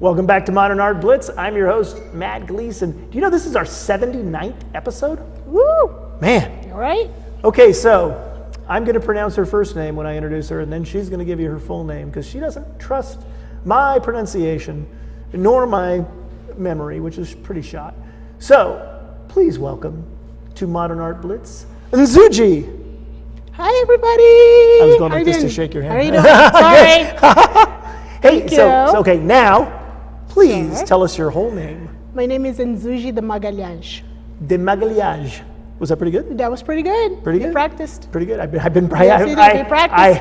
Welcome back to Modern Art Blitz. I'm your host, Matt Gleason. Do you know this is our 79th episode? Woo! Man. All right. Okay, so I'm going to pronounce her first name when I introduce her, and then she's going to give you her full name because she doesn't trust my pronunciation nor my memory, which is pretty shot. So please welcome to Modern Art Blitz, Nzuji. Hi, everybody. I was going like this to shake your hand. How are you doing? Sorry. Hey, so okay, now please tell us your whole name. My name is Nzuji De Maghalaes. De Maghalaes. Was that pretty good? That was pretty good. Pretty good. You practiced. Pretty good. I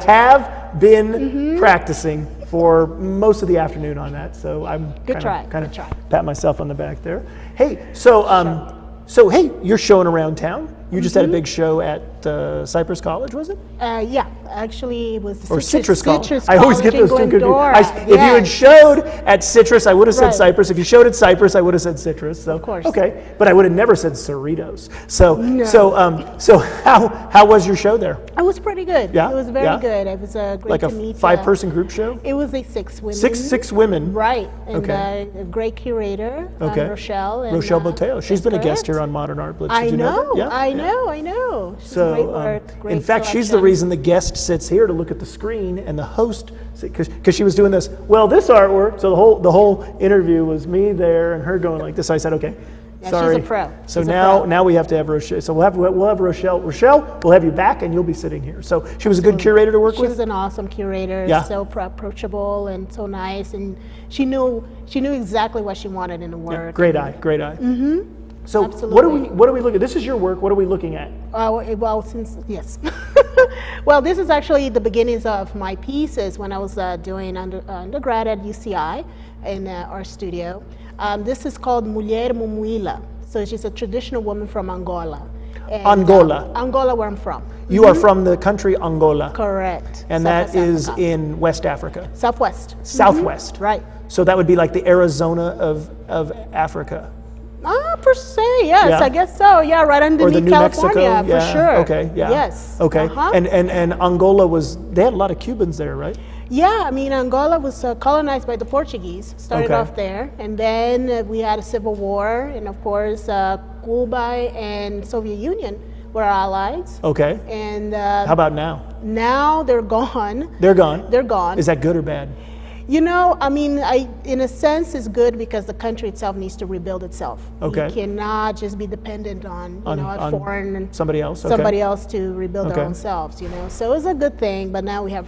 have been practicing for most of the afternoon on that, so I'm kind of pat myself on the back there. Hey, so hey, you're showing around town. You just had a big show at Cypress College, was it? Yeah, actually it was the Citrus College. Citrus I always get those two confused. If you had showed at Citrus, I would have said Cypress. If you showed at Cypress, I would have said Citrus. So, of course. Okay, but I would have never said Cerritos. So how was your show there? It was pretty good. Yeah, it was very good. It was great to meet. Like a 5-person group show? It was a 6 women. Six women. Right, and a great curator, Rochelle. And, Rochelle Boteo. She's been a guest here on Modern Art Blitz. I Did you know that? I know. So, great work, great in fact, selection. she's the reason the guest sits here to look at the screen, and the host, because she was doing this. Well, this artwork. So the whole interview was me there and her going like this. I said, okay, sorry. She's a pro. So now we have to have Rochelle. So we'll have Rochelle. Rochelle, we'll have you back, and you'll be sitting here. So she was a good curator to work with. She was an awesome curator. So approachable and so nice, and she knew exactly what she wanted in the work. Yeah, great eye. Mm-hmm. So absolutely. what are we looking at? This is your work. What are we looking at? Well, this is actually the beginnings of my pieces when I was doing undergrad at UCI in our studio. This is called Mulher Mumuila. So she's a traditional woman from Angola. And, Angola, where I'm from. You are from the country Angola. Correct. And that is in West Africa. Southwest. Southwest. Right. So that would be like the Arizona of Africa. Per se, yes, I guess so. Yeah, right underneath California, for sure. Okay, yeah. Yes. Okay, and Angola they had a lot of Cubans there, right? Yeah, I mean, Angola was colonized by the Portuguese, started off there, and then we had a civil war, and of course, Cuba and Soviet Union were allies. Okay. And how about now? Now they're gone. They're gone? They're gone. Is that good or bad? You know, I mean, in a sense, it's good because the country itself needs to rebuild itself. Okay. You cannot just be dependent on a foreign somebody else to rebuild their own selves. You know, so it's a good thing. But now we have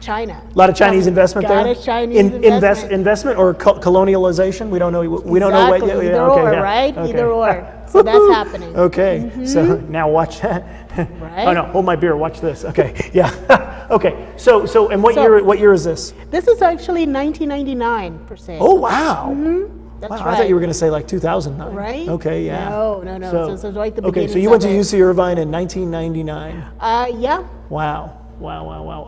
China. A lot of Chinese investment there. A lot of Chinese investment or colonialization. We don't know. We don't know what. Either or, right? Okay. Either or. So that's happening. Okay. So now watch that. Right. Oh no! Hold my beer. Watch this. Okay. Yeah. Okay. So and what year is this? This is actually 1999 per se. Oh wow. That's wow, right. I thought you were going to say like 2009. Right? Okay, yeah. No. So it's like the beginning. Okay, so you went to UC Irvine in 1999. Yeah. Wow.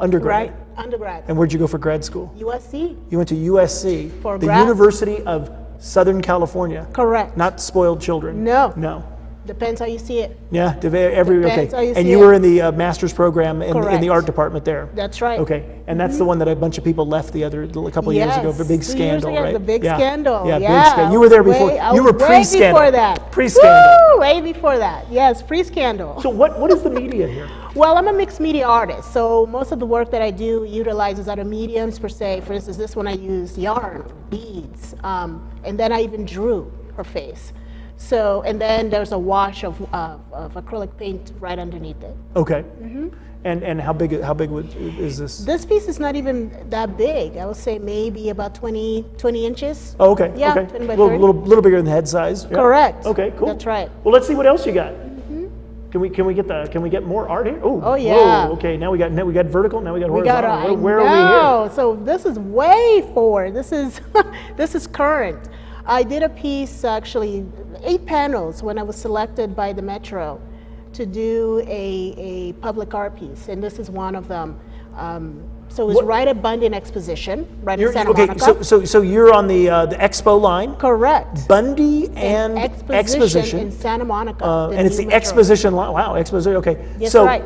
Undergrad. Right. Undergrad. And where'd you go for grad school? USC. You went to USC, for the grad. University of Southern California. Correct. Not spoiled children. No. Depends how you see it. Yeah, Depends how you see and you it. were in the master's program in the art department there. That's right. Okay, and that's the one that a bunch of people left a couple of years ago for big scandal, right? The big scandal. Yeah, big scandal. You were there before. You were pre-scandal. Way before that. Pre-scandal. Woo, way before that. Yes, pre-scandal. So what is the media here? Well, I'm a mixed media artist, so most of the work that I do utilizes other mediums per se. For instance, this one I used yarn, beads, and then I even drew her face. So, and then there's a wash of acrylic paint right underneath it. Okay. And how big is this? This piece is not even that big. I would say maybe about 20 inches. Oh, okay. Yeah, okay. 20 by 30. Little bigger than the head size. Yeah. Correct. Okay, cool. That's right. Well, let's see what else you got. Can we get more art here? Oh yeah. Whoa, okay, now we got vertical. Now we got horizontal. Where are we here? So this is way forward. This is current. I did a piece, actually 8 panels when I was selected by the Metro to do a public art piece, and this is one of them. So it's right at Bundy Exposition, right in Santa Monica. Okay, so you're on the Expo line? Correct. Bundy and Exposition in Santa Monica. And it's the Exposition line. Wow, Exposition. Okay. Yes, so, right.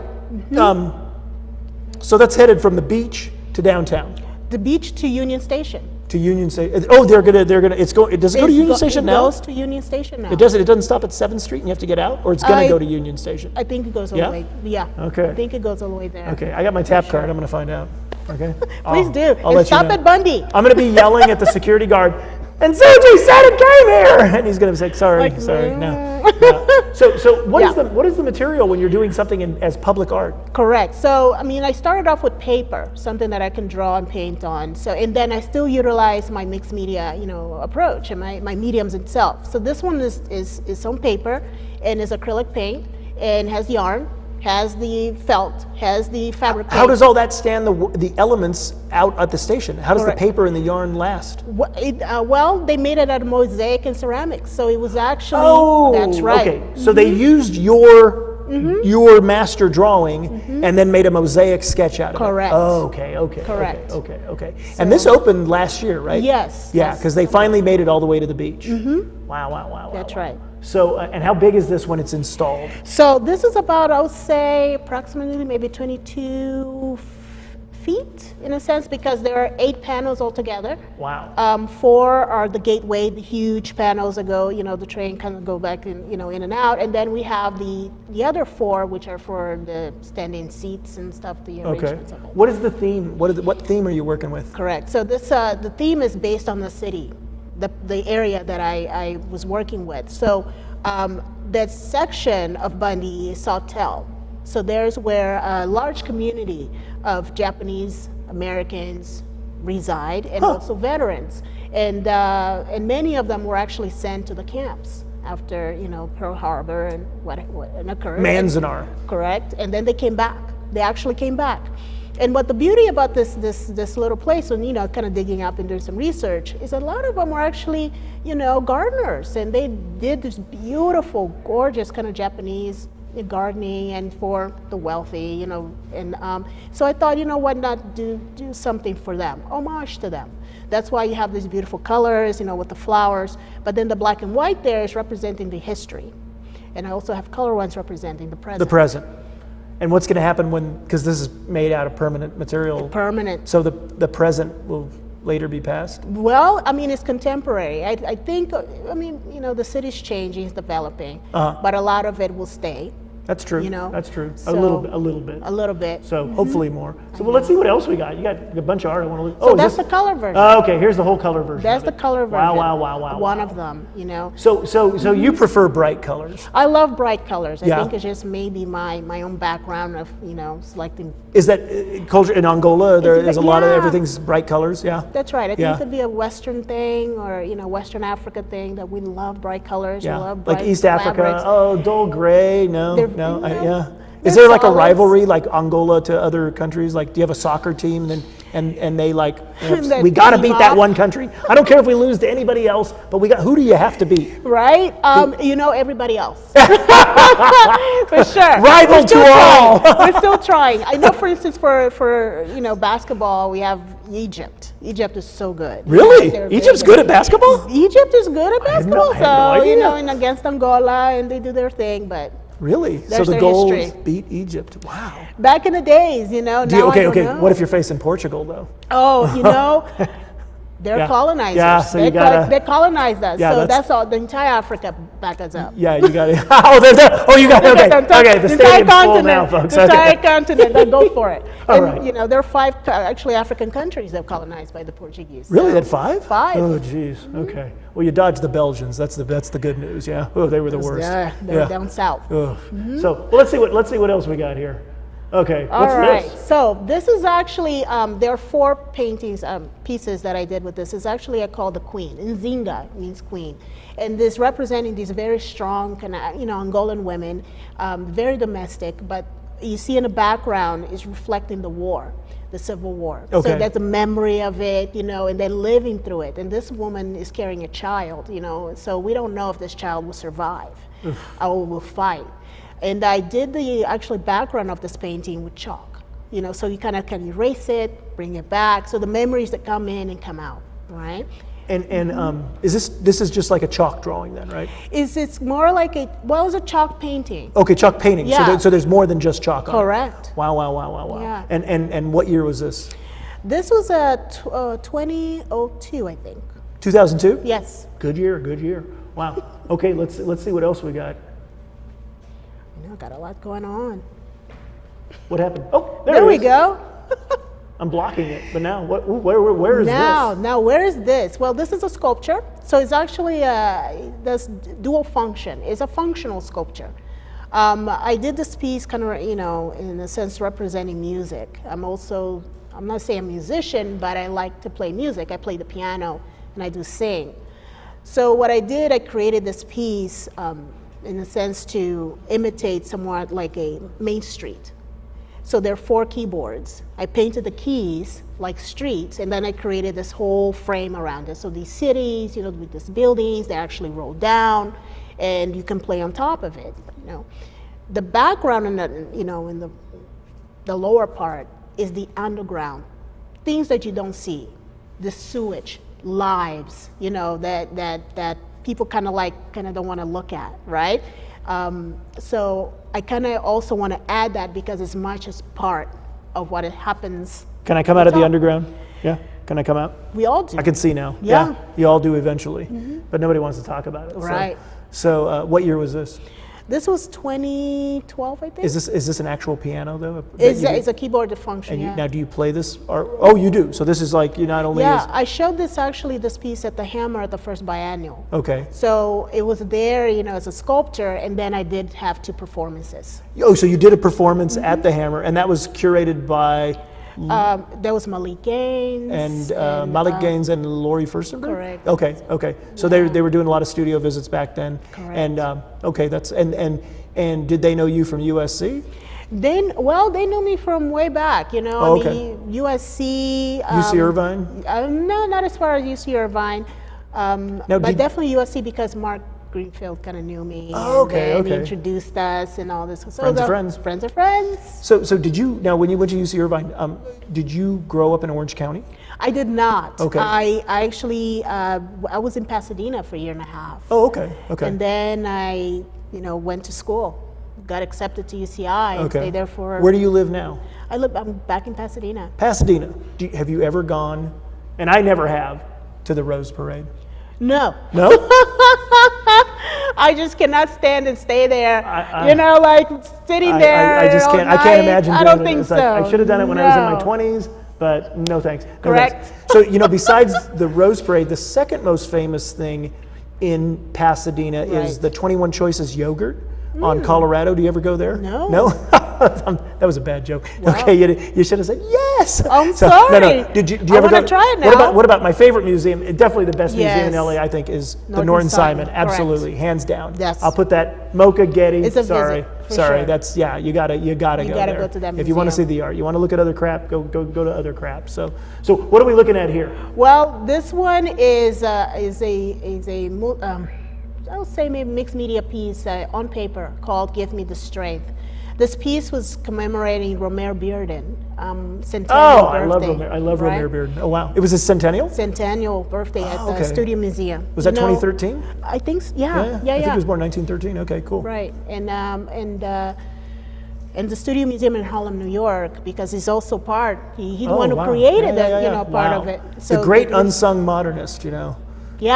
So that's headed from the beach to downtown. The beach to Union Station. To Union Station. Oh, they're gonna. Does it go to Union Station now? It goes to Union Station now. It doesn't stop at 7th Street and you have to get out, or it's gonna go to Union Station. I think it goes all the way. Yeah. Okay. I think it goes all the way there. Okay, I got my tap card. I'm gonna find out. Okay. Please do. I'll And let you stop know. at Bundy. I'm gonna be yelling at the security guard. And Nzuji said it came here, and he's gonna say, "Sorry, Like, sorry, mm. no." So what is Yeah. what is the material when you're doing something as public art? Correct. So, I mean, I started off with paper, something that I can draw and paint on. So, and then I still utilize my mixed media, approach and my mediums itself. So this one is on paper and is acrylic paint and has yarn, has the felt, has the fabric How paint. does all that stand the elements out at the station? How does Correct. the paper and the yarn last? Well, they made it out of mosaic and ceramics, so it was actually, that's right. Okay, so they used your master drawing and then made a mosaic sketch out of Correct. it. Oh, okay. Correct. Okay. And this opened last year, right? Yes, Yeah, yes. because they finally made it all the way to the beach. Wow. That's right. So, and how big is this when it's installed? So this is about, I would say, approximately maybe 22 feet in a sense, because there are 8 panels altogether. Wow. 4 are the gateway, the huge panels that go, the train kind of go back in, in and out. And then we have the other 4, which are for the standing seats and stuff, the Okay. arrangements of it. What is the theme? What theme are you working with? Correct. So this, the theme is based on the city, the area that I was working with. So that section of Bundy is Sawtell. So there's where a large community of Japanese Americans reside, and also veterans. And many of them were actually sent to the camps after, Pearl Harbor and what occurred. Manzanar. Correct. And then they came back. They actually came back. And what the beauty about this little place, when kind of digging up and doing some research, is a lot of them were actually gardeners, and they did this beautiful, gorgeous kind of Japanese gardening and for the wealthy, and so I thought, why not do something for them, homage to them. That's why you have these beautiful colors, with the flowers, but then the black and white there is representing the history, and I also have color ones representing the present. The present. And what's going to happen because this is made out of permanent material? Permanent. So the present will later be past? Well, I mean, it's contemporary. I think, the city's changing, it's developing, but a lot of it will stay. That's true. That's true. A little bit. So hopefully more. So let's see what else we got. You got a bunch of art I want to look. So that's the color version. Okay, here's the whole color version. That's the color version. Wow. One of them, So you prefer bright colors? I love bright colors. I Yeah. think it's just maybe my own background of, selecting. Is that culture in Angola? There is a lot of Yeah. everything's bright colors. Yeah. That's right. I think Yeah. it could be a Western thing, or Western Africa thing, that we love bright colors. We love bright Like East Africa. fabrics. Oh, dull gray. No. They're- Is they're there like a solids. rivalry like Angola to other countries? Like, do you have a soccer team and they like, That we got to team beat that up. one country. I don't care if we lose to anybody else, but who do you have to beat? Right? Everybody else. For sure. Rival We're still to all. trying. We're still trying. I know, for instance, for basketball, we have Egypt. Egypt is so good. Really? They're Egypt's very good at basketball? Egypt is good at basketball. I had no idea. And against Angola, and they do their thing, but Really? So There's the their gold history. beat Egypt. Wow. back in the days, now I Okay. don't know. What if you're facing Portugal though? Oh, they're Yeah. colonizers. Yeah, so you gotta- they colonized us. Yeah, so that's- that's all. The entire Africa back us up. Yeah, you got it. Oh, they're there. Oh, you got it. Okay. The stadium's full now, folks. The entire Okay. continent, they go for it. All And, right. there are 5 actually African countries that were colonized by the Portuguese. Really? So- At 5? 5. Oh, geez. Okay. Well, you dodged the Belgians. That's the good news. Yeah. Oh, they were the worst. Yeah, they're down south. Ugh. So let's see what else we got here. Okay. What's All right. this? So this is actually there are 4 paintings pieces that I did with this. It's actually called the Queen. Nzinga means queen, and this representing these very strong kind of Angolan women, very domestic. But you see in the background is reflecting the war, the Civil War. Okay. So that's a memory of it, and then living through it. And this woman is carrying a child, so we don't know if this child will survive or will fight. And I did the actually background of this painting with chalk, so you kind of can erase it, bring it back. So the memories that come in and come out, right? And is this is just like a chalk drawing then, right? It's more like it's a chalk painting. Okay, chalk painting. Yeah. So there's more than just chalk on it. Correct. Wow. Yeah. And what year was this? This was 2002, I think. 2002? Yes. Good year. Wow. Okay, let's see what else we got. Got a lot going on. What happened? Oh, there we go. I'm blocking it, but now where is this? Now where is this? Well, this is a sculpture. So it's actually this dual function. It's a functional sculpture. I did this piece kind of, in a sense representing music. I'm not saying a musician, but I like to play music. I play the piano and I do sing. So what I did, I created this piece in a sense to imitate somewhat like a main street. So there are 4 keyboards. I painted the keys like streets, and then I created this whole frame around it. So these cities, with these buildings, they actually roll down, and you can play on top of it. The background in the lower part is the underground, things that you don't see, the sewage, lives, that people kind of don't want to look at, right? So I kind of also want to add that because it's much as part of what it happens. Can I come out of the underground? Yeah, can I come out? We all do. I can see now. Yeah. You all do eventually, but nobody wants to talk about it. Right. So what year was this? This was 2012, I think. Is this an actual piano though? It's a keyboard to function. And now, do you play this? Oh, you do. So this is like you not only. Yeah, I showed this piece at the Hammer at the first biennial. Okay. So it was there, as a sculpture, and then I did have 2 performances. Oh, so you did a performance at the Hammer, and that was curated by. There was Malik Gaines. And Malik Gaines and Lori Furstenberg? Correct. Okay. So they were doing a lot of studio visits back then. Correct. And okay, and did they know you from USC? They know me from way back, okay. USC. UC Irvine? No, not as far as UC Irvine. But definitely USC because Mark Greenfield kind of knew me. Oh, okay. He introduced us and all this. So friends of friends. Friends of friends. So did you, now when you went to UC Irvine, did you grow up in Orange County? I did not. Okay. I actually, I was in Pasadena for a year and a half. Oh, okay. And then I, went to school, got accepted to UCI and stayed there for. Where do you live now? I'm back in Pasadena. Pasadena. Have you ever gone, and I never have, to the Rose Parade? No. No? I just cannot stand and stay there. Sitting there. I just can't. All I can't night. imagine. I don't think so. I should have done it when I was in my 20s, but no thanks. No Correct. Thanks. So besides the Rose Parade, the second most famous thing in Pasadena is the 21 Choices yogurt on Colorado. Do you ever go there? No. No. That was a bad joke. Wow. Okay, you should have said yes. I'm sorry. No. Do you ever go? Try it now. What about my favorite museum? Definitely the best museum in Yes. LA, I think, is the Norton Norton Simon. Simon. Absolutely, hands down. Yes. I'll put that Mocha Getty. It's a sorry, visit, for sorry. sure. That's you gotta go gotta there. go to that If you want to see museum. the art, you want to look at other crap, go to other crap. So what are we looking at here? Well, this one is I would say maybe mixed media piece on paper called "Give Me the Strength." This piece was commemorating Romare Bearden centennial birthday. I love Romare Bearden. Oh wow, it was his centennial. Centennial birthday at the okay. Studio Museum. Was that 2013? I think Yeah. I think he was born 1913. Okay, cool. Right, and the Studio Museum in Harlem, New York, because he's also part. He's the one who created part of it. So the great unsung modernist, Yeah,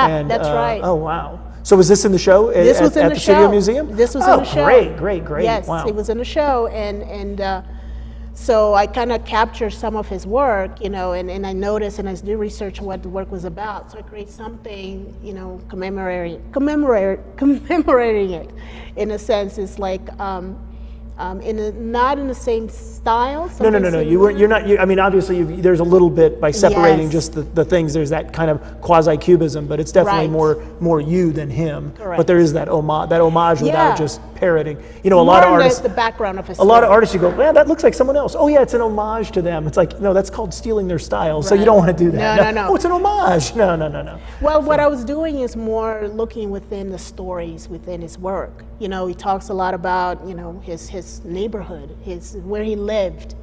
and, that's right. Oh wow. So was this in the show at the Studio Museum? This was in the show. Great. Yes, wow. it was in the show, and so I kind of captured some of his work, and I noticed and I did research what the work was about. So I created something, commemorating it. In a sense, it's like not in the same style. No. You're not. I mean, obviously, there's a little bit by separating just the things. There's that kind of quasi-cubism, but it's definitely more you than him. Correct. But there is that homage without just parroting. A More lot of artists. The background of his a lot of artists, you go, man, that looks like someone else. Oh yeah, it's an homage to them. It's like, no, that's called stealing their style. So you don't want to do that. No. Oh, it's an homage. No. Well, what I was doing is more looking within the stories within his work. He talks a lot about his neighborhood, where he lived,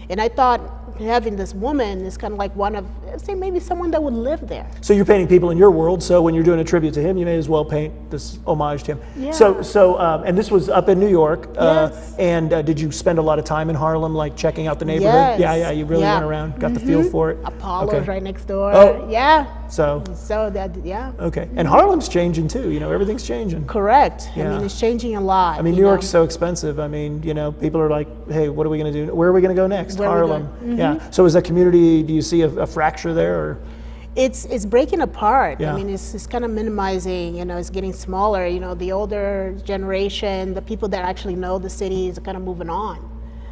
And I thought having this woman is kind of like one of, say, maybe someone that would live there. So you're painting people in your world, so when you're doing a tribute to him, you may as well paint this homage to him. Yeah. So and this was up in New York, Yes. and did you spend a lot of time in Harlem, like checking out the neighborhood? Yes. Yeah, you really Yeah. went around, got the feel for it? Apollo's Okay. right next door. Oh. Yeah. So, So that, yeah. okay. And Harlem's changing too, everything's changing. Correct. Yeah. I mean, it's changing a lot. I mean, New York's so expensive. I mean, people are like, hey, what are we going to do? Where are we going to go next? Where are we Harlem. going? Yeah. So is that community, do you see a fracture there? Or? It's breaking apart. Yeah. I mean, it's kind of minimizing, it's getting smaller. The older generation, the people that actually know the city is kind of moving on.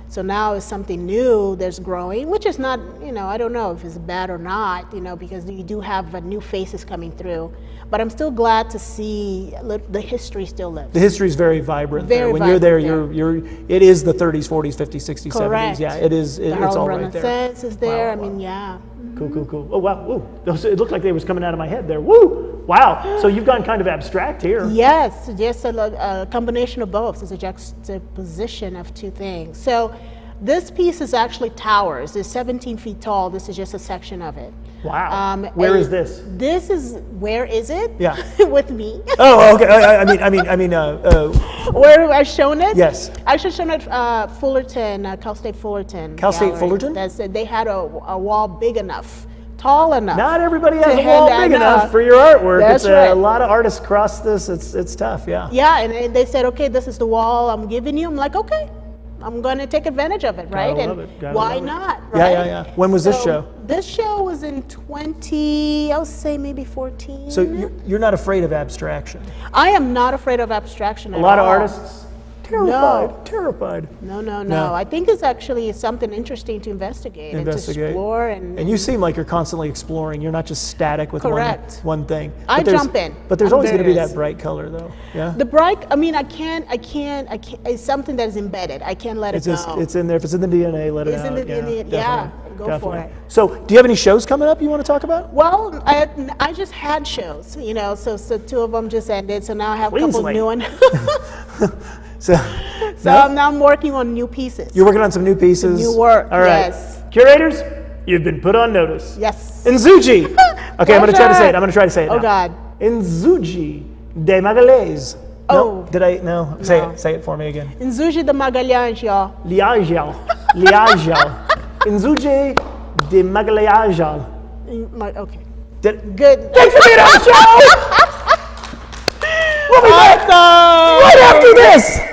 So now it's something new that's growing, which is not, I don't know if it's bad or not, because you do have new faces coming through. But I'm still glad to see the history still lives. The history is very vibrant there. Very When you're there, vibrant it is the 30s, 40s, 50s, 60s, Correct. 70s. Yeah, it is. The It's Harlem all right there. Renaissance is there. Wow, I mean, wow. yeah. Cool. Oh, wow. Woo. It looked like they was coming out of my head there. Woo. Wow. So you've gone kind of abstract here. Yes, just a combination of both. It's a juxtaposition of two things. So this piece is actually towers. It's 17 feet tall. This is just a section of it. Wow. Where is this? Where is it? Yeah. With me. Oh, okay. I mean. Where have I shown it? Yes. I actually shown it Fullerton, Cal State Fullerton. Cal State Gallery. Fullerton? They had a wall big enough, tall enough. Not everybody has to a wall hand big that enough out. for your artwork. That's It's right. a lot of artists cross this. It's tough. Yeah. Yeah, and they said, okay, this is the wall I'm giving you. I'm like, okay, I'm going to take advantage of it, right? Gotta love And it. Gotta why love it. not? Right? Yeah. When was this show? This show was in I would say maybe 14. So you're not afraid of abstraction. I am not afraid of abstraction A lot of all. artists terrified. No. I think it's actually something interesting to investigate. and to explore. And you seem like you're constantly exploring. You're not just static with Correct. one thing. I But there's- jump in. But there's I'm always going to be very that bright color, though. Yeah. The bright, I mean, I can't, it's something that is embedded. I can't let it go. It's in there. If it's in the DNA, let it It's out. in the DNA, definitely, go definitely. for it. So, do you have any shows coming up you want to talk about? Well, I just had shows, so two of them just ended. So now I have a couple Queensland. new ones. So Now I'm working on new pieces. you're working on some new pieces. New work, All right. yes. Curators, you've been put on notice. Yes. Nzuji. Okay, I'm going to try to say it. Pleasure. I'm going to try to say it Oh, now. God. Nzuji De Maghalaes. Oh. No? Did I? No. Say No. it. Say it for me again. Nzuji De Maghalaes, y'all. Liajal. Nzuji De Maghalaes. Okay. Did, Good. thanks for being on the show! We'll be back Awesome. right after this!